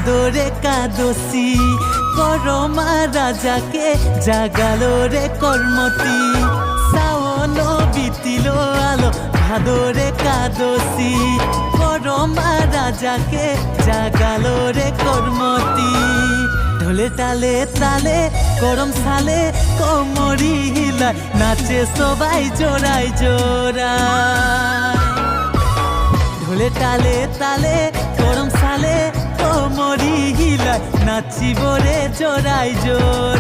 ভাদরে কাদসি করমা রাজাকে জাগালো রে কর্মতি শ্রাবণ বিতিল আলো ভাদরে কাদসি করমা রাজাকে জাগালো রে কর্মতি ঢোলে তালে তালে গরম সালে কোমরি হিলায় নাচে সবাই জোড়ায় জোড়ায় ঢোলে তালে তালে গরম সালে কোমরি হিলায় নাচিব রে জোড়ায় জোড়ায়।